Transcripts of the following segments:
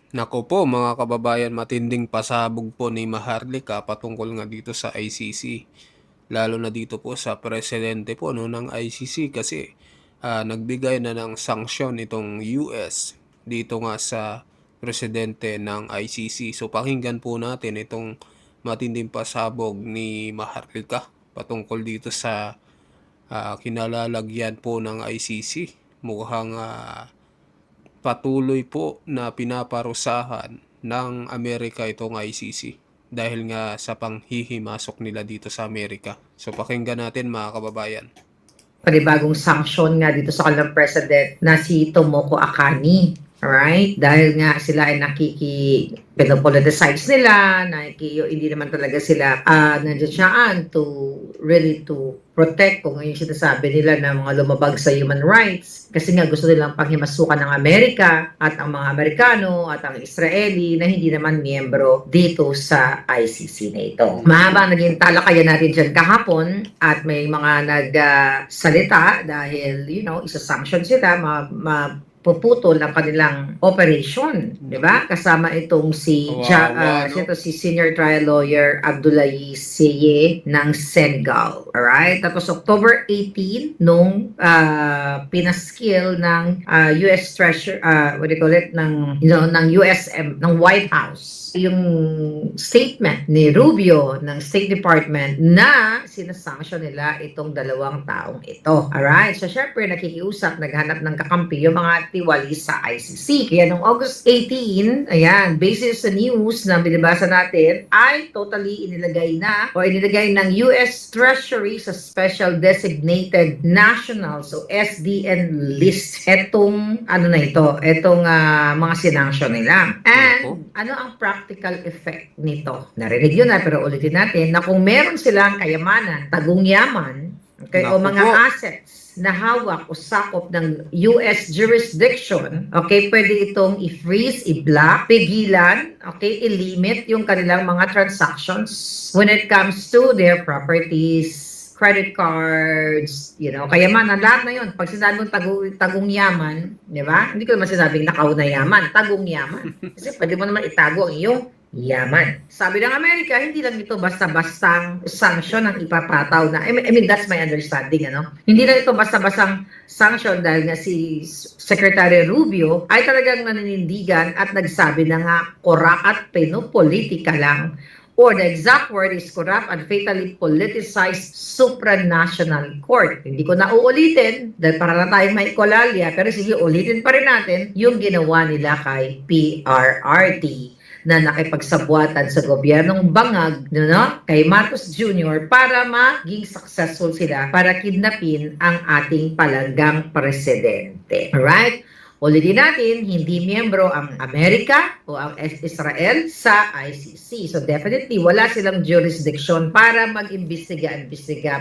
Naku po mga kababayan, matinding pasabog po ni Maharlika patungkol nga dito sa ICC. Lalo na dito po sa presidente po no, ng ICC kasi nagbigay na ng sanksyon itong US dito nga sa presidente ng ICC. So pakinggan po natin itong matinding pasabog ni Maharlika patungkol dito sa kinalalagyan po ng ICC. Mukhang patuloy po na pinaparusahan ng Amerika itong ICC dahil nga sa panghihimasok nila dito sa Amerika. So pakinggan natin mga kababayan. Panibagong sanction nga dito sa kanilang president na si Tomoko Akani. Alright? Dahil nga sila ay pinopoliticize nila, hindi naman talaga sila nandiyan to really to protect kung yung sinasabi nila na mga lumabag sa human rights. Kasi nga gusto nilang panghimasukan ng Amerika at ang mga Amerikano at ang Israeli na hindi naman miyembro dito sa ICC na ito. Mahaba naging talakayan natin dyan kahapon at may mga nagsalita dahil, isa-sanction sila, puputol ang kanilang operation, di ba? Kasama itong si senior trial lawyer Abdoulaye Seye ng Senegal. Alright? Tapos October 18 nung pinaskill ng US Treasury what do you call it ng USM ng White House yung statement ni Rubio ng State Department na sinasanction nila itong dalawang taong ito. Alright? So syempre nakikiusap, naghanap ng kakampi yung mga tiwali sa ICC. Kaya noong August 18, ayan, basis sa news na binabasa natin, ay totally inilagay ng US Treasury sa Special Designated National, so SDN list. Etong mga sinanction nila. And ano ang practical effect nito? Narinig yun na, pero ulitin natin na kung meron silang kayamanan, tagong yaman, okay, o mga assets na hawak o sakop ng US jurisdiction, okay, pwede itong i-freeze, i-block, pigilan, okay, i-limit yung kanilang mga transactions when it comes to their properties, credit cards, kayamanan, lahat na yun. Pag sinabi mong tagong yaman, di ba? Hindi ko naman sinabing nakaw na yaman, tagong yaman. Kasi pwede mo naman itago ang iyong yaman. Sabi ng Amerika, hindi lang ito basta-bastang sanction ang ipapataw na. I mean, that's my understanding, Hindi lang ito basta-bastang sanction dahil nga si Secretary Rubio ay talagang naninindigan at nagsabi na nga corrupt at pinopolitika lang, or the exact word is corrupt and fatally politicized supranational court. Hindi ko na uulitin dahil para na tayong maikolalya, pero sige, ulitin pa rin natin yung ginawa nila kay PRRD na nakipagsabwatan sa gobyernong bangag kay Marcos Jr. para maging successful sila para kidnapin ang ating palanggang presidente. Alright? Ulitin natin, hindi miyembro ang Amerika o ang Israel sa ICC. So definitely, wala silang jurisdiction para mag-imbestiga,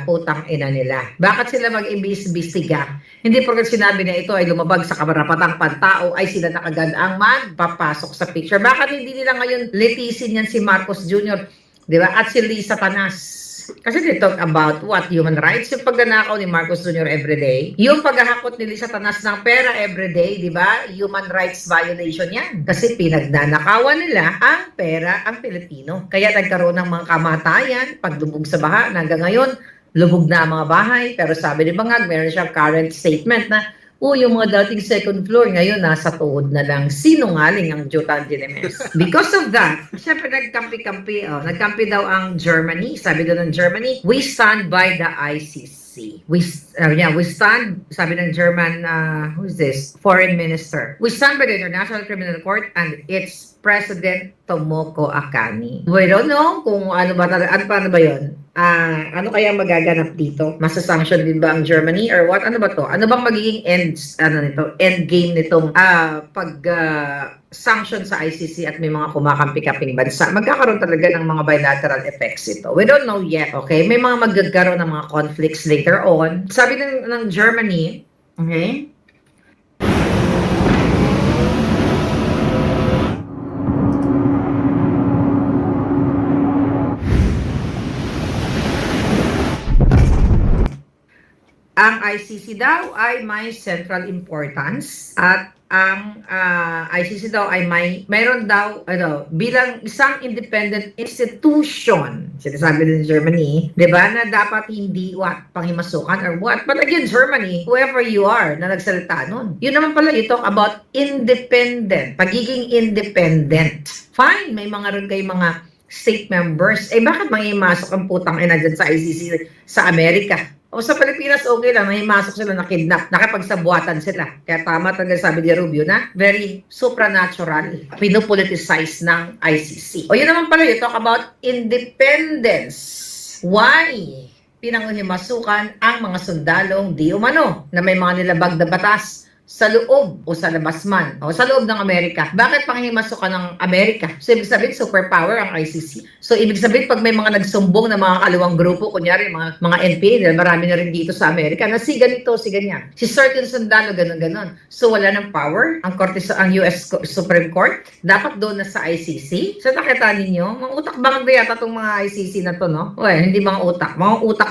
putang ina nila. Bakit sila mag-imbestiga? Hindi porket sinabi na ito ay lumabag sa kamarapatang pantao ay sila na kagad ang magpapasok sa picture. Bakit hindi nila ngayon litisin yan si Marcos Jr., di ba? At si Lisa Tanas. Kasi they talk about what? Human rights? Yung pagnanakaw ni Marcos Jr. everyday. Yung paghahakot ni Lisa Tanas ng pera everyday, di ba? Human rights violation yan. Kasi pinagnanakawan nila ang pera ang Pilipino. Kaya nagkaroon ng mga kamatayan, paglubog sa baha, hanggang ngayon, lubog na ang mga bahay. Pero sabi ni Bangag, meron siyang current statement na yung mga dating second floor, ngayon nasa tuhod na lang. Sinungaling ang Jotan Dinemes. Because of that, syempre nagkampi-kampi. Nagkampi daw ang Germany. Sabi daw ng Germany, we stand by the ICC. We stand, sabi ng German, who's this? Foreign Minister. We stand by the International Criminal Court and its President Tomoko Akani. We don't know kung ano ba yun? Ano kaya magaganap dito? Masa-sanction din ba ang Germany or what? Ano ba to? Ano bang magiging end game nitong sanction sa ICC at may mga kumakampi-kamping bansa? Magkakaroon talaga ng mga bilateral effects ito. We don't know yet, okay? May mga magkakaroon ng mga conflicts later on. Sabi ng Germany, okay? Ang ICC daw ay may central importance at ang ICC daw ay mayroon daw bilang isang independent institution, sinasabi din Germany, 'di ba, na dapat hindi panghimasukan or what. But again, Germany, whoever you are na nagsalita nun, yun naman pala, you talk about independent, pagiging independent. Fine, may mga rin kayo mga state members. Bakit mangimasok ang putang ina dyan sa ICC sa Amerika? O sa Pilipinas, okay lang, nahimasok sila na kidnap, nakapagsabuatan sila. Kaya tama talaga sabi ni Rubio na very supernatural, pinupoliticize ng ICC. O yun naman pala, you talk about independence. Why? Pinanghimasukan ang mga sundalong di umano na may mga nilabag na batas sa loob o sa labas man o sa loob ng Amerika. Bakit panghimasok ng Amerika? So, ibig sabihin, superpower ang ICC. So, ibig sabihin, pag may mga nagsumbong na mga kaluwang grupo, kunyari, mga NPA, dahil marami na rin dito sa Amerika, na si ganito, si ganyan. Si certain sundalo, ganun-ganon. So, wala ng power ang US Supreme Court. Dapat doon na sa ICC. So, nakita ninyo, mga utak bangag na yata itong mga ICC na to, no? Well, hindi mga utak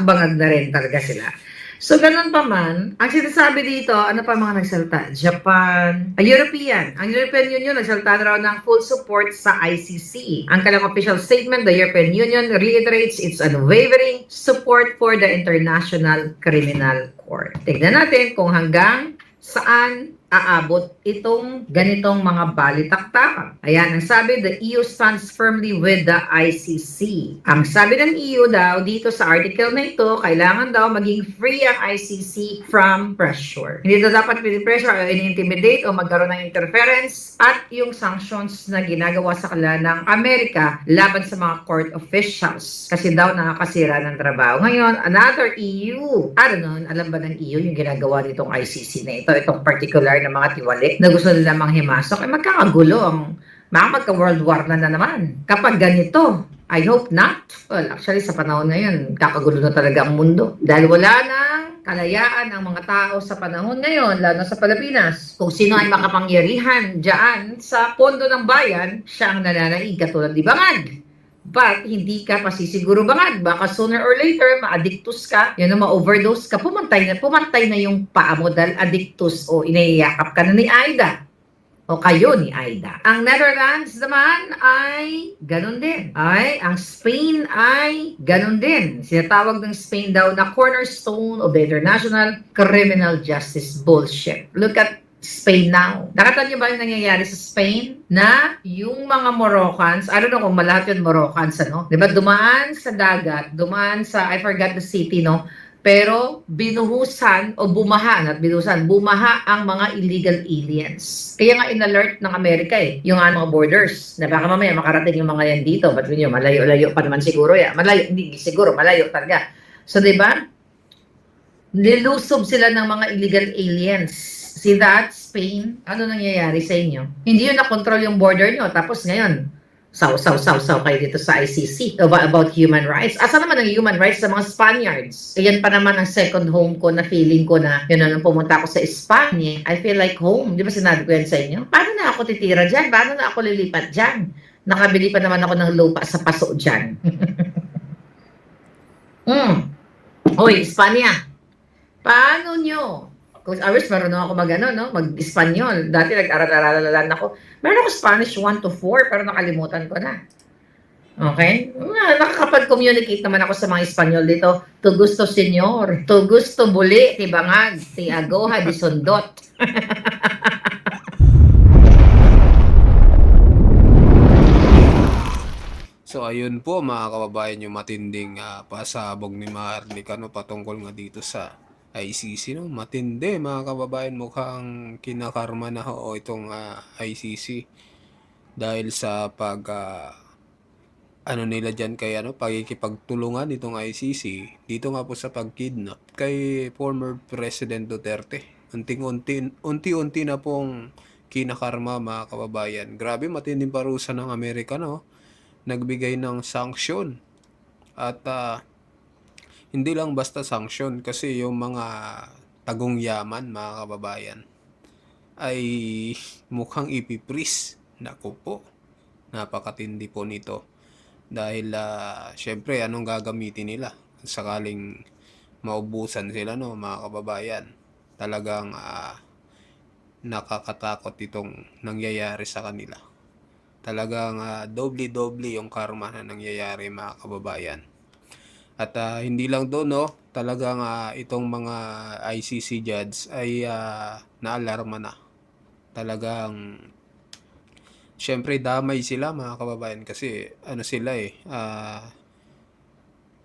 bangag na rin talaga sila. So, ganun pa man, ang sinasabi dito, ano pa mga nagsalta? Japan, ang European Union nagsalta na raw ng full support sa ICC. Ang kanilang official statement, the European Union reiterates its unwavering support for the International Criminal Court. Tignan natin kung hanggang saan aabot itong ganitong mga balitaktakan. Ayan, ang sabi, the EU stands firmly with the ICC. Ang sabi ng EU daw, dito sa article na ito, kailangan daw maging free ang ICC from pressure. Hindi daw dapat pinipressure o in-intimidate o magkaroon ng interference at yung sanctions na ginagawa sa kanila ng Amerika laban sa mga court officials. Kasi daw nakakasira ng trabaho. Ngayon, another EU. Alam ba ng EU yung ginagawa nitong ICC na ito, itong particular na mga tiwali na gusto nila manghimasok, magkakagulo ang magka-World War na naman. Kapag ganito, I hope not. Well, actually, sa panahon ngayon, kakagulo na talaga ang mundo. Dahil wala nang kalayaan ang mga tao sa panahon ngayon, lalo sa Pilipinas. Kung sino ay makapangyarihan dyan sa pondo ng bayan, siya ang nananaig katulad ni Bangag. But hindi ka pasisiguro bangag. Baka sooner or later, ma-addictus ka, ma-overdose ka, pumantay na yung paa mo dahil addictus o inayakap ka na ni Aida. O kayo ni Aida. Ang Netherlands naman ay ganun din. Ang Spain ay ganun din. Sinatawag ng Spain daw na cornerstone of the international criminal justice bullshit. Look at Spain now. Nakita niyo ba yung nangyayari sa Spain? Na yung mga Moroccans, I don't know kung malahat yun Moroccans, Diba? Dumaan sa dagat, dumaan sa, I forgot the city, Pero binuhusan o bumaha ang mga illegal aliens. Kaya nga in-alert ng Amerika yung mga borders, na baka mamaya makarating yung mga yan dito. But yun, malayo-layo pa naman siguro yan. Hindi siguro, malayo talaga. So, diba? Nilusob sila ng mga illegal aliens. See that, Spain? Ano nangyayari sa inyo? Hindi yun na-control yung border nyo. Tapos ngayon, saw kayo dito sa ICC about human rights. Asa naman ang human rights sa mga Spaniards? Yan pa naman ang second home ko na feeling ko na yun nung pumunta ako sa Espanya. I feel like home. Di ba sinabi ko yan sa inyo? Paano na ako titira dyan? Paano na ako lilipat dyan? Nakabili pa naman ako ng lupa sa paso dyan. Hoy, Espanya. Paano nyo? Kung hours, marunong ako mag-Espanyol. Dati nag-aral-aralan ako. Meron ako Spanish 1 to 4, pero nakalimutan ko na. Okay? Nakakapag-communicate naman ako sa mga Espanyol dito. To gusto, senyor. To gusto, buli. Ti bangag. Ti agoha, di sundot. So ayun po mga kababayan, yung matinding pasabog ni Maharlika patungkol nga dito sa ICC, matindi mga kababayan, mukhang kinakarma na itong ICC dahil sa nila dyan kay pagkikipagtulungan itong ICC dito nga po sa pagkidnap kay former President Duterte. Unti-unti na pong kinakarma mga kababayan. Grabe, matinding parusa ng Amerika, nagbigay ng sanction at hindi lang basta sanction, kasi yung mga tagong yaman mga kababayan ay mukhang ipipris. Naku po, napakatindi po nito dahil syempre anong gagamitin nila sakaling maubusan sila, mga kababayan. Talagang nakakatakot itong nangyayari sa kanila. Talagang doble-doble yung karma na nangyayari, mga kababayan. At hindi lang doon, no, talagang itong mga ICC judge ay naalarma na. Talagang syempre damay sila, mga kababayan, kasi ano sila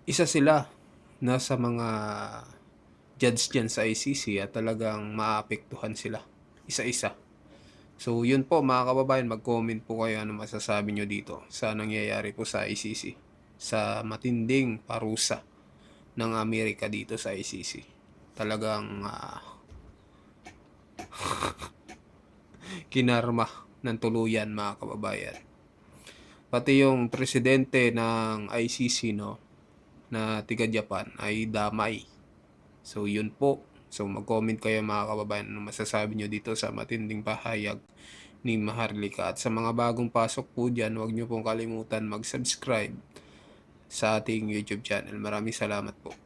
isa sila na sa mga judge dyan sa ICC at talagang maapektuhan sila isa-isa. So yun po, mga kababayan, mag-comment po kayo ano masasabi nyo dito sa nangyayari po sa ICC, sa matinding parusa ng Amerika dito sa ICC. Talagang kinarma ng tuluyan, mga kababayan. Pati yung presidente ng ICC, no, na tiga Japan ay damay. So yun po. So mag-comment kayo, mga kababayan, ano masasabi nyo dito sa matinding pahayag ni Maharlika. At sa mga bagong pasok po dyan, huwag nyo pong kalimutan mag-subscribe sa ating YouTube channel. Maraming salamat po.